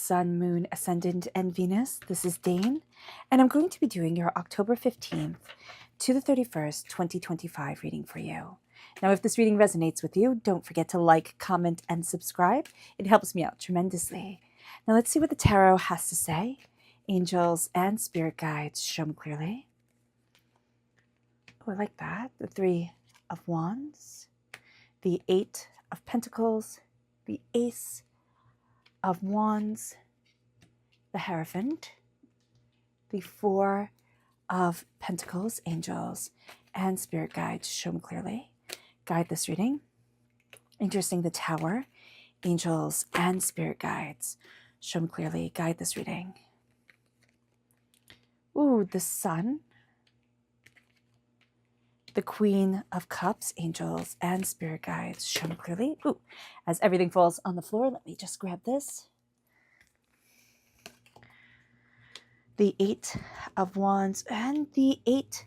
Sun, Moon, Ascendant, and Venus. This is Dane, and I'm going to be doing your October 15th to the 31st, 2025 reading for you. Now, if this reading resonates with you, don't forget to like, comment, and subscribe. It helps me out tremendously. Now, let's see what the tarot has to say. Angels and spirit guides, show me clearly. Oh, I like that. The Three of Wands, the Eight of Pentacles, the Ace of Wands, the Hierophant, the Four of Pentacles, angels, and spirit guides, show me clearly. Guide this reading. Interesting, the Tower, angels, and spirit guides, show me clearly. Guide this reading. Ooh, the Sun, the Queen of Cups, angels, and spirit guides, show me clearly. Ooh, as everything falls on the floor, let me just grab this. The Eight of Wands and the Eight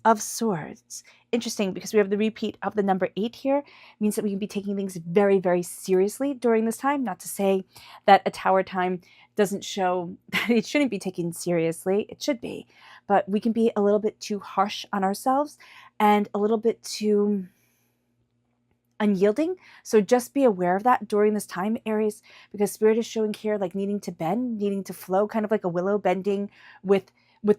of Swords. Interesting, because we have the repeat of the number 8 here. It means that we can be taking things very, very seriously during this time. Not to say that a tower time doesn't show that it shouldn't be taken seriously. It should be. But we can be a little bit too harsh on ourselves and a little bit too unyielding. So just be aware of that during this time, Aries, because Spirit is showing here like needing to bend, needing to flow, kind of like a willow bending with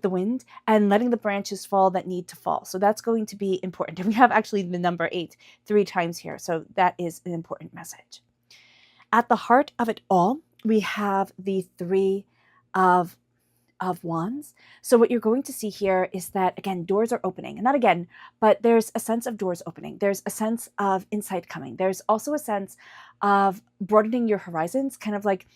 the wind and letting the branches fall that need to fall. So that's going to be important. And we have actually the number 8 3 times here. So that is an important message. At the heart of it all, we have the Three of Wands. So what you're going to see here is that, again, doors are opening. And not again, but there's a sense of doors opening. There's a sense of insight coming. There's also a sense of broadening your horizons, kind of like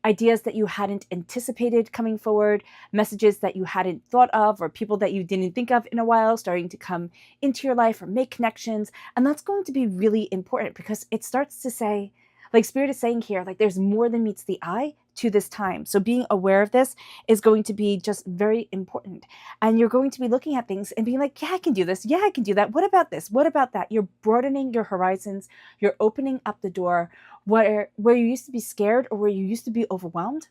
ideas that you hadn't anticipated coming forward, messages that you hadn't thought of, or people that you didn't think of in a while starting to come into your life or make connections. And that's going to be really important because it starts to say, like Spirit is saying here, like there's more than meets the eye to this time. So being aware of this is going to be just very important. And you're going to be looking at things and being like, yeah, I can do this. Yeah, I can do that. What about this? What about that? You're broadening your horizons. You're opening up the door where you used to be scared or where you used to be overwhelmed.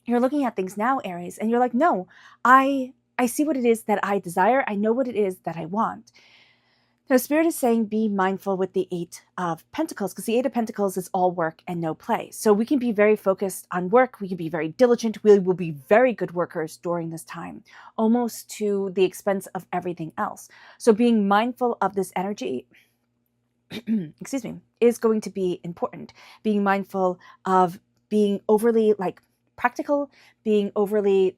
You're looking at things now, Aries, and you're like, no, I see what it is that I desire. I know what it is that I want. Now, Spirit is saying be mindful with the Eight of Pentacles, because the Eight of Pentacles is all work and no play. So we can be very focused on work. We can be very diligent. We will be very good workers during this time, almost to the expense of everything else. So being mindful of this energy, excuse me, is going to be important. Being mindful of being overly practical, being overly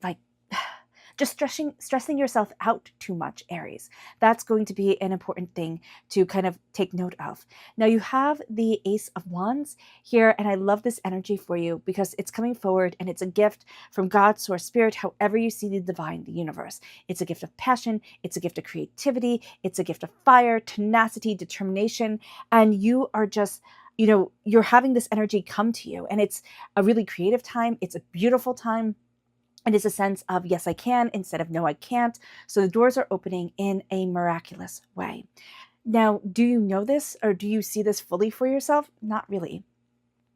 just stressing yourself out too much, Aries. That's going to be an important thing to kind of take note of. Now you have the Ace of Wands here, and I love this energy for you because it's coming forward and it's a gift from God, Source, Spirit, however you see the divine, the universe. It's a gift of passion. It's a gift of creativity. It's a gift of fire, tenacity, determination, and you are just, you're having this energy come to you, and it's a really creative time. It's a beautiful time. And it's a sense of, yes, I can, instead of no, I can't. So the doors are opening in a miraculous way. Now, do you know this, or do you see this fully for yourself? Not really.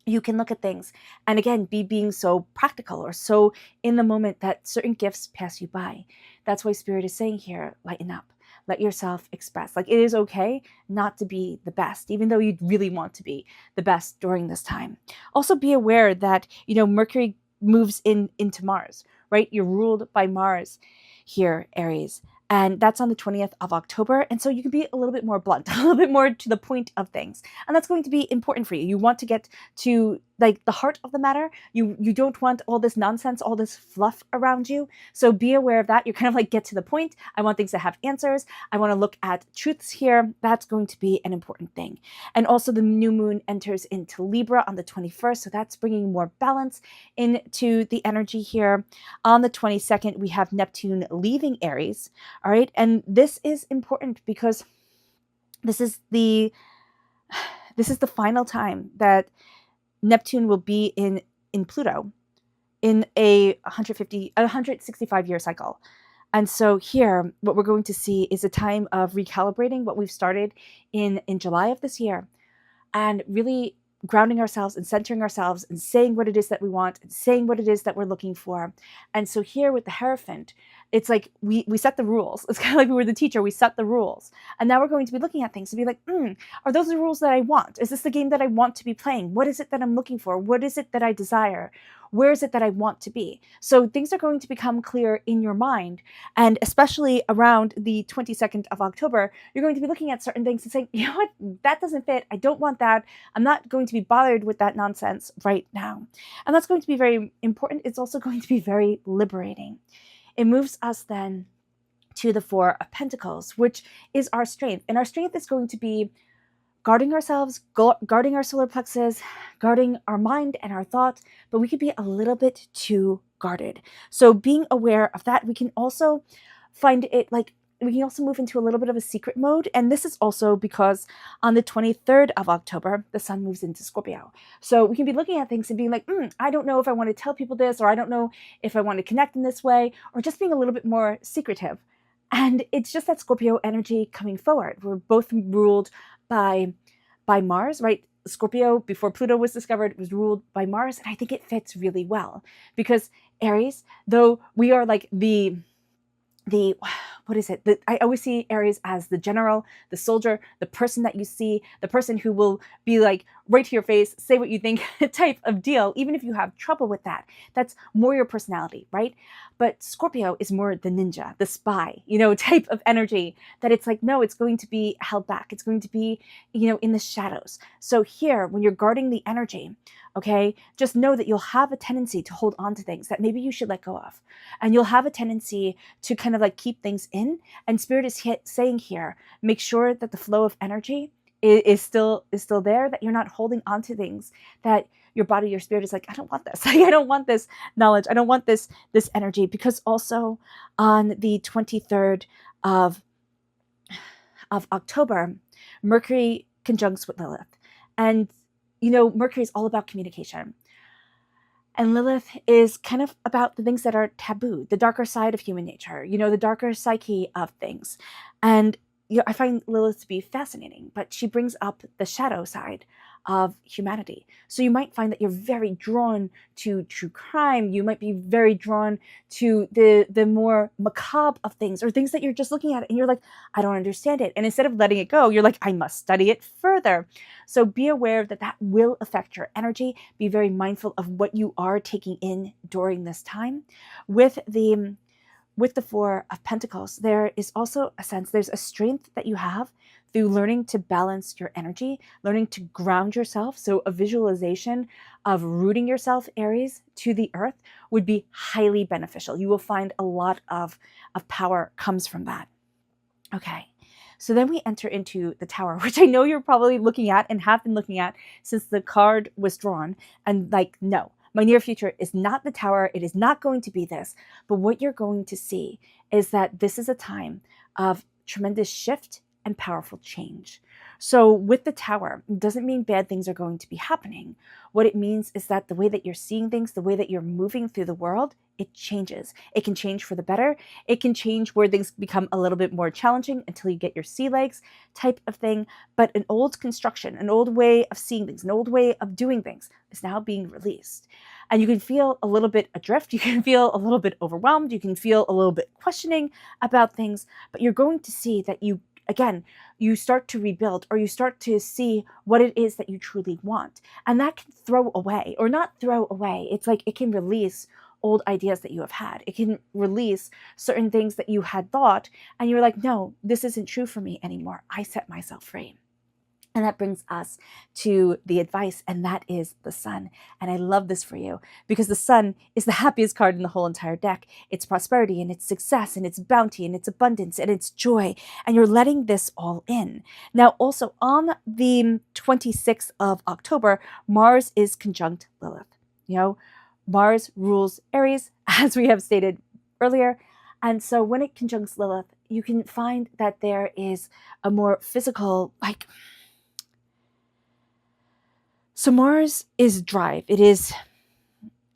You can look at things and, again, being so practical or so in the moment that certain gifts pass you by. That's why Spirit is saying here, lighten up. Let yourself express. Like, it is okay not to be the best, even though you'd really want to be the best during this time. Also be aware that, Mercury moves into Mars, right? You're ruled by Mars here, Aries. And that's on the 20th of October. And so you can be a little bit more blunt, a little bit more to the point of things. And that's going to be important for you. You want to get to the heart of the matter. You don't want all this nonsense, all this fluff around you. So be aware of that. You're kind of get to the point. I want things that have answers. I want to look at truths here. That's going to be an important thing. And also the new moon enters into Libra on the 21st. So that's bringing more balance into the energy here. On the 22nd, we have Neptune leaving Aries. All right. And this is important because this is the final time that Neptune will be in Pluto in a 165-year cycle. And so here, what we're going to see is a time of recalibrating what we've started in July of this year and really grounding ourselves and centering ourselves and saying what it is that we want and saying what it is that we're looking for. And so here with the Hierophant, it's like we set the rules. It's kind of like we were the teacher. We set the rules. And now we're going to be looking at things and be like, are those the rules that I want? Is this the game that I want to be playing? What is it that I'm looking for? What is it that I desire? Where is it that I want to be? So things are going to become clear in your mind. And especially around the 22nd of October, you're going to be looking at certain things and saying, you know what, that doesn't fit. I don't want that. I'm not going to be bothered with that nonsense right now. And that's going to be very important. It's also going to be very liberating. It moves us then to the Four of Pentacles, which is our strength. And our strength is going to be guarding ourselves, guarding our solar plexus, guarding our mind and our thoughts, but we could be a little bit too guarded. So being aware of that, we can also find it like, we can also move into a little bit of a secret mode. And this is also because on the 23rd of October, the sun moves into Scorpio. So we can be looking at things and being like, I don't know if I want to tell people this, or I don't know if I want to connect in this way, or just being a little bit more secretive. And it's just that Scorpio energy coming forward. We're both ruled by Mars, right? Scorpio, before Pluto was discovered, was ruled by Mars. And I think it fits really well because Aries, though we are like the what is it? I always see Aries as the general, the soldier, the person that you see, the person who will be like right to your face, say what you think type of deal, even if you have trouble with that. That's more your personality, right? But Scorpio is more the ninja, the spy, type of energy that it's like, no, it's going to be held back. It's going to be, in the shadows. So here, when you're guarding the energy, okay, just know that you'll have a tendency to hold on to things that maybe you should let go of. And you'll have a tendency to kind of like keep things in. And Spirit is saying here, make sure that the flow of energy is still there, that you're not holding on to things that your body, your spirit is like, I don't want this. I don't want this knowledge. I don't want this energy. Because also on the 23rd of October, Mercury conjuncts with Lilith. And Mercury is all about communication. And Lilith is kind of about the things that are taboo, the darker side of human nature, the darker psyche of things. And I find Lilith to be fascinating, but she brings up the shadow side of humanity. So you might find that you're very drawn to true crime. You might be very drawn to the more macabre of things, or things that you're just looking at and you're like, I don't understand it. And instead of letting it go, you're like, I must study it further. So be aware that will affect your energy. Be very mindful of what you are taking in during this time. With the Four of Pentacles, there is also a sense, there's a strength that you have through learning to balance your energy, learning to ground yourself. So a visualization of rooting yourself, Aries, to the earth would be highly beneficial. You will find a lot of power comes from that. Okay. So then we enter into the Tower, which I know you're probably looking at and have been looking at since the card was drawn. And like, no, my near future is not the Tower. It is not going to be this. But what you're going to see is that this is a time of tremendous shift and powerful change. So with the Tower, it doesn't mean bad things are going to be happening. What it means is that the way that you're seeing things, the way that you're moving through the world, it changes. It can change for the better. It can change where things become a little bit more challenging until you get your sea legs type of thing. But an old construction, an old way of seeing things, an old way of doing things is now being released. And you can feel a little bit adrift. You can feel a little bit overwhelmed. You can feel a little bit questioning about things, but you're going to see that you start to rebuild, or you start to see what it is that you truly want. And that can throw away, or not throw away. It's like it can release old ideas that you have had. It can release certain things that you had thought, and you're like, no, this isn't true for me anymore. I set myself free. And that brings us to the advice, and that is the Sun. And I love this for you because the Sun is the happiest card in the whole entire deck. It's prosperity and it's success and it's bounty and it's abundance and it's joy. And you're letting this all in. Now, also on the 26th of October, Mars is conjunct Lilith. Mars rules Aries, as we have stated earlier. And so when it conjuncts Lilith, you can find that there is a more physical, so Mars is drive. It is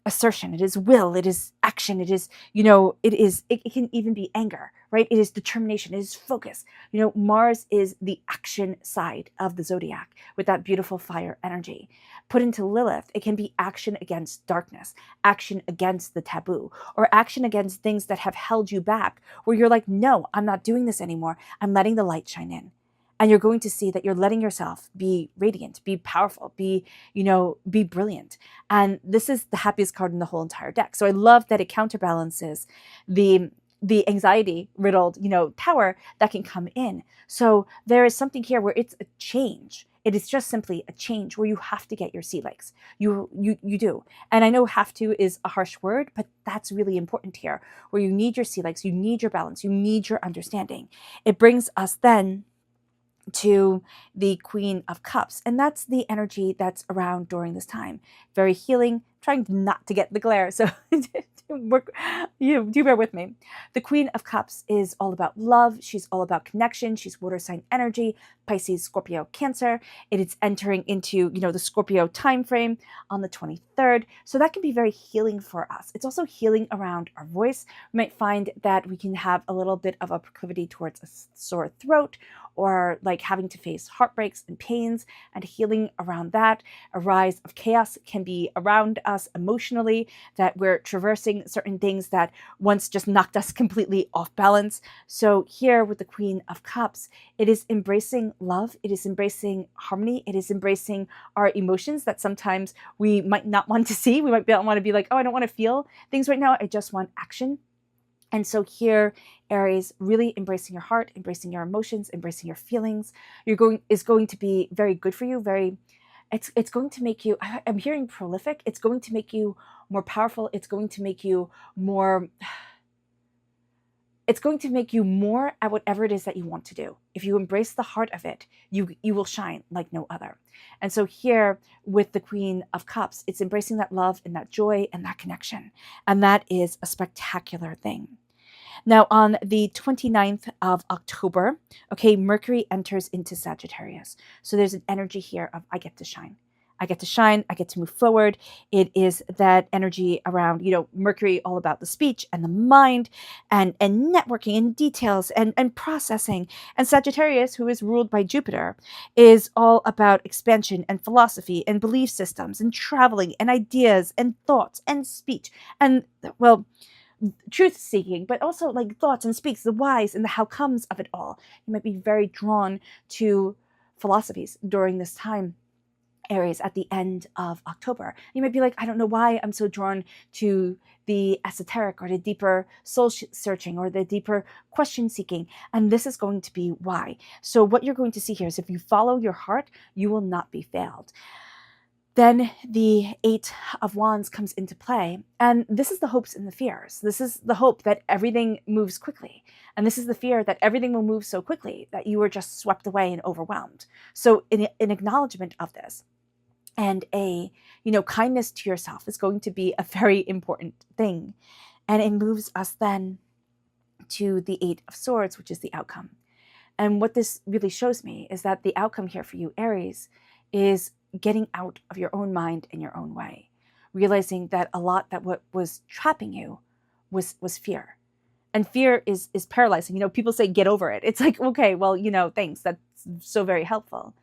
assertion, it is will, it is action, it is, it can even be anger, right? It is determination, it is focus. Mars is the action side of the zodiac with that beautiful fire energy. Put into Lilith, it can be action against darkness, action against the taboo, or action against things that have held you back, where you're like, no, I'm not doing this anymore. I'm letting the light shine in. And you're going to see that you're letting yourself be radiant, be powerful, be brilliant. And this is the happiest card in the whole entire deck. So I love that it counterbalances the anxiety riddled, tower that can come in. So there is something here where it's a change. It is just simply a change where you have to get your sea legs. You do. And I know have to is a harsh word, but that's really important here, where you need your sea legs, you need your balance, you need your understanding. It brings us then to the Queen of Cups. And that's the energy that's around during this time. Very healing, trying not to get the glare. So do bear with me. The Queen of Cups is all about love. She's all about connection. She's water sign energy, Pisces, Scorpio, Cancer. It is entering into, the Scorpio time frame on the 23rd. So that can be very healing for us. It's also healing around our voice. We might find that we can have a little bit of a proclivity towards a sore throat, or like having to face heartbreaks and pains, and healing around that. A rise of chaos can be around us emotionally, that we're traversing certain things that once just knocked us completely off balance. So here with the Queen of Cups, it is embracing love, it is embracing harmony, it is embracing our emotions that sometimes we might not want to see. We might want to be like, oh, I don't want to feel things right now, I just want action. And so here, Aries, really embracing your heart, embracing your emotions, embracing your feelings, is going to be very good for you. It's going to make you, I'm hearing prolific. It's going to make you more powerful. It's going to make you more at whatever it is that you want to do. If you embrace the heart of it, you will shine like no other. And so here with the Queen of Cups, it's embracing that love and that joy and that connection. And that is a spectacular thing. Now, on the 29th of October, Mercury enters into Sagittarius. So there's an energy here of I get to shine. I get to shine, I get to move forward. It is that energy around, Mercury, all about the speech and the mind and networking and details and processing. And Sagittarius, who is ruled by Jupiter, is all about expansion and philosophy and belief systems and traveling and ideas and thoughts and speech and, well, truth seeking, but also like thoughts and speaks, the whys and the how comes of it all. You might be very drawn to philosophies during this time, Aries, at the end of October. You might be like, I don't know why I'm so drawn to the esoteric or the deeper soul searching or the deeper question seeking. And this is going to be why. So what you're going to see here is if you follow your heart, you will not be failed. Then the Eight of Wands comes into play. And this is the hopes and the fears. This is the hope that everything moves quickly. And this is the fear that everything will move so quickly that you are just swept away and overwhelmed. So in acknowledgement of this, and a, kindness to yourself is going to be a very important thing. And it moves us then to the Eight of Swords, which is the outcome. And what this really shows me is that the outcome here for you, Aries, is getting out of your own mind in your own way, realizing that a lot that what was trapping you was fear. And fear is paralyzing. People say, get over it. It's like, okay, well, thanks. That's so very helpful.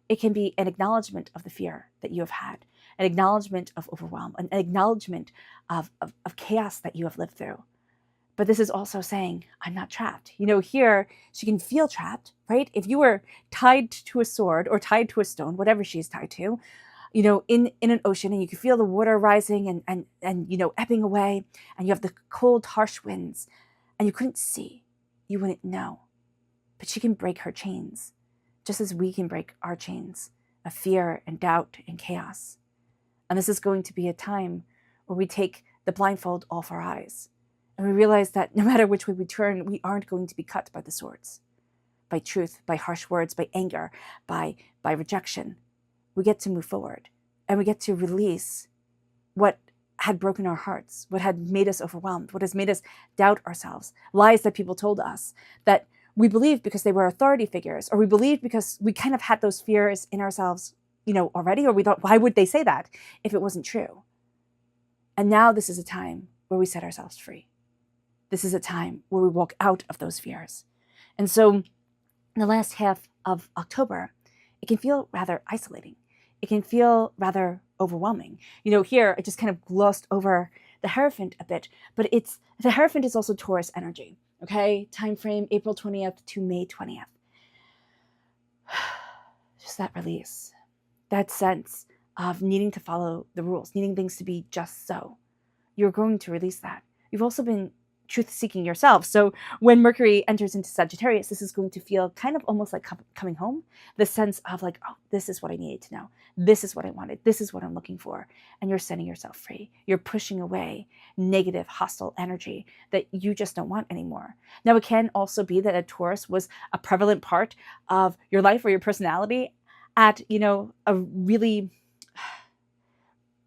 It can be an acknowledgement of the fear that you have had, an acknowledgement of overwhelm, an acknowledgement of chaos that you have lived through. But this is also saying, I'm not trapped. Here she can feel trapped, right? If you were tied to a sword or tied to a stone, whatever she's tied to, in an ocean, and you can feel the water rising and ebbing away, and you have the cold, harsh winds, and you couldn't see, you wouldn't know. But she can break her chains, just as we can break our chains of fear and doubt and chaos. And this is going to be a time where we take the blindfold off our eyes. And we realize that no matter which way we turn, we aren't going to be cut by the swords, by truth, by harsh words, by anger, by rejection. We get to move forward, and we get to release what had broken our hearts, what had made us overwhelmed, what has made us doubt ourselves, lies that people told us that we believed because they were authority figures, or we believed because we kind of had those fears in ourselves, already, or we thought, why would they say that if it wasn't true? And now this is a time where we set ourselves free. This is a time where we walk out of those fears. And so in the last half of October, it can feel rather isolating. It can feel rather overwhelming. Here I just kind of glossed over the Hierophant a bit, but the Hierophant is also Taurus energy, okay? Time frame April 20th to May 20th. Just that release, that sense of needing to follow the rules, needing things to be just so. You're going to release that. You've also been truth-seeking yourself. So when Mercury enters into Sagittarius, this is going to feel kind of almost like coming home. The sense of like, oh, this is what I needed to know. This is what I wanted. This is what I'm looking for. And you're setting yourself free. You're pushing away negative, hostile energy that you just don't want anymore. Now, it can also be that a Taurus was a prevalent part of your life or your personality at, a really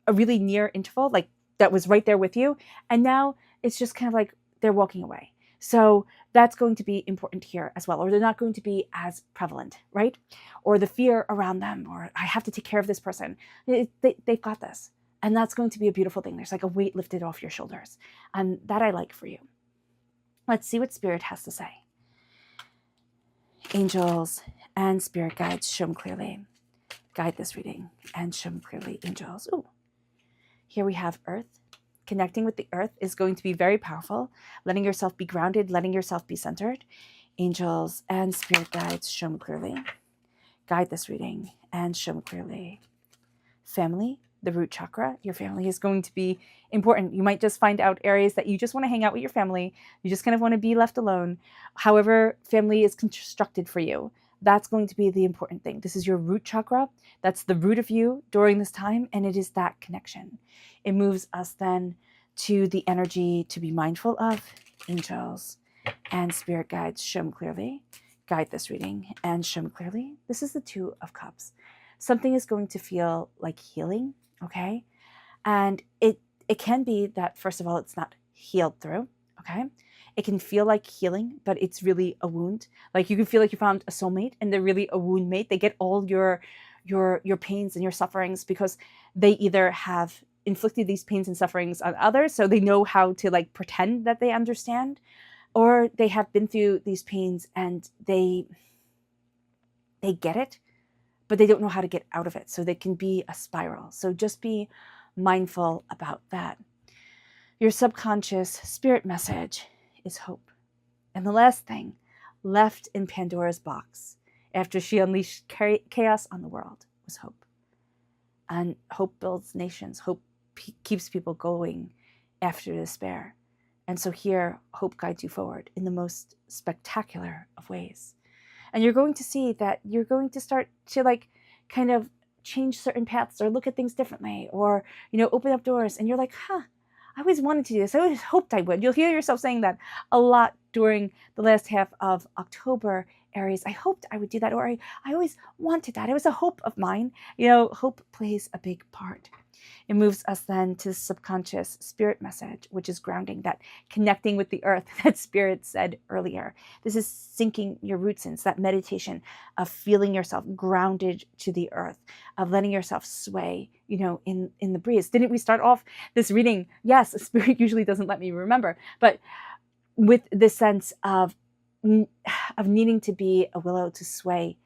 near interval, like that was right there with you. And now it's just kind of like they're walking away. So that's going to be important here as well, or they're not going to be as prevalent, right? Or the fear around them, or I have to take care of this person. They've got this. And that's going to be a beautiful thing. There's like a weight lifted off your shoulders. And that I like for you. Let's see what Spirit has to say. Angels and Spirit guides, show them clearly. Guide this reading and show them clearly, angels. Ooh. Here we have Earth. Connecting with the earth is going to be very powerful. Letting yourself be grounded, letting yourself be centered. Angels and Spirit guides, show them clearly. Guide this reading and show them clearly. Family, the root chakra. Your family is going to be important. You might just find out, Aries, that you just want to hang out with your family. You just kind of want to be left alone. However, family is constructed for you. That's going to be the important thing. This is your root chakra. That's the root of you during this time, and it is that connection. It moves us then to the energy to be mindful of. Angels and Spirit guides, show them clearly. Guide this reading and show them clearly. This is the Two of Cups. Something is going to feel like healing, okay? And it can be that, first of all, it's not healed through, okay? It can feel like healing, but it's really a wound. Like you can feel like you found a soulmate and they're really a wound mate. They get all your pains and your sufferings because they either have inflicted these pains and sufferings on others, so they know how to like pretend that they understand, or they have been through these pains and they get it, but they don't know how to get out of it. So they can be a spiral. So just be mindful about that. Your subconscious spirit message is hope. And the last thing left in Pandora's box after she unleashed chaos on the world was hope. And hope builds nations. Hope keeps people going after despair. And so here, hope guides you forward in the most spectacular of ways. And you're going to see that you're going to start to like kind of change certain paths or look at things differently, or, open up doors. And you're like, I always wanted to do this. I always hoped I would. You'll hear yourself saying that a lot during the last half of October, Aries. I hoped I would do that, or I always wanted that. It was a hope of mine. Hope plays a big part. It moves us then to the subconscious spirit message, which is grounding, that connecting with the earth that Spirit said earlier. This is sinking your roots in. It's that meditation of feeling yourself grounded to the earth, of letting yourself sway, in the breeze. Didn't we start off this reading? Yes, Spirit usually doesn't let me remember, but with this sense of needing to be a willow to sway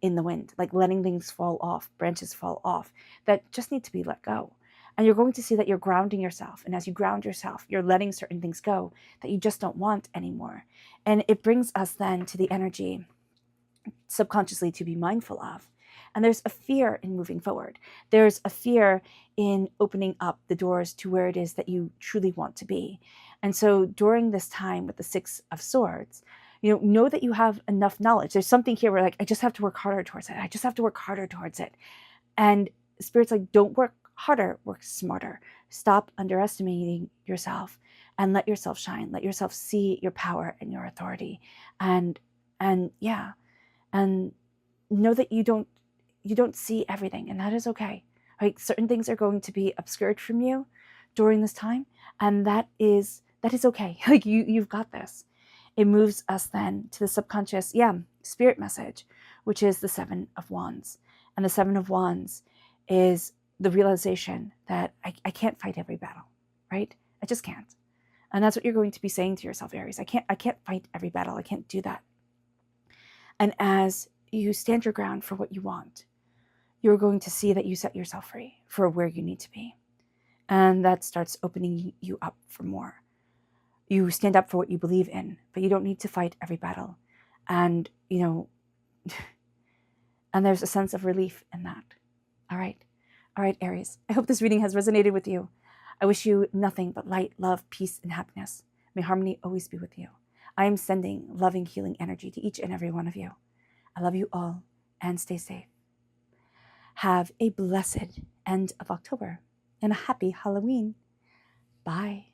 in the wind, like letting things fall off, branches fall off that just need to be let go. And you're going to see that you're grounding yourself. And as you ground yourself, you're letting certain things go that you just don't want anymore. And it brings us then to the energy subconsciously to be mindful of. And there's a fear in moving forward. There's a fear in opening up the doors to where it is that you truly want to be. And so during this time with the Six of Swords, know that you have enough knowledge. There's something here where like, I just have to work harder towards it. I just have to work harder towards it. And Spirit's like, don't work harder, work smarter. Stop underestimating yourself and let yourself shine. Let yourself see your power and your authority. And know that you don't see everything, and that is okay. Like certain things are going to be obscured from you during this time, and that is okay. Like you've got this. It moves us then to the subconscious, spirit message, which is the Seven of Wands. And the Seven of Wands is the realization that I can't fight every battle. right? I just can't. And that's what you're going to be saying to yourself, Aries. I can't fight every battle. I can't do that. And as you stand your ground for what you want, you're going to see that you set yourself free for where you need to be. And that starts opening you up for more. You stand up for what you believe in, but you don't need to fight every battle. And, and there's a sense of relief in that. All right. All right, Aries. I hope this reading has resonated with you. I wish you nothing but light, love, peace, and happiness. May harmony always be with you. I am sending loving, healing energy to each and every one of you. I love you all, and stay safe. Have a blessed end of October and a happy Halloween. Bye.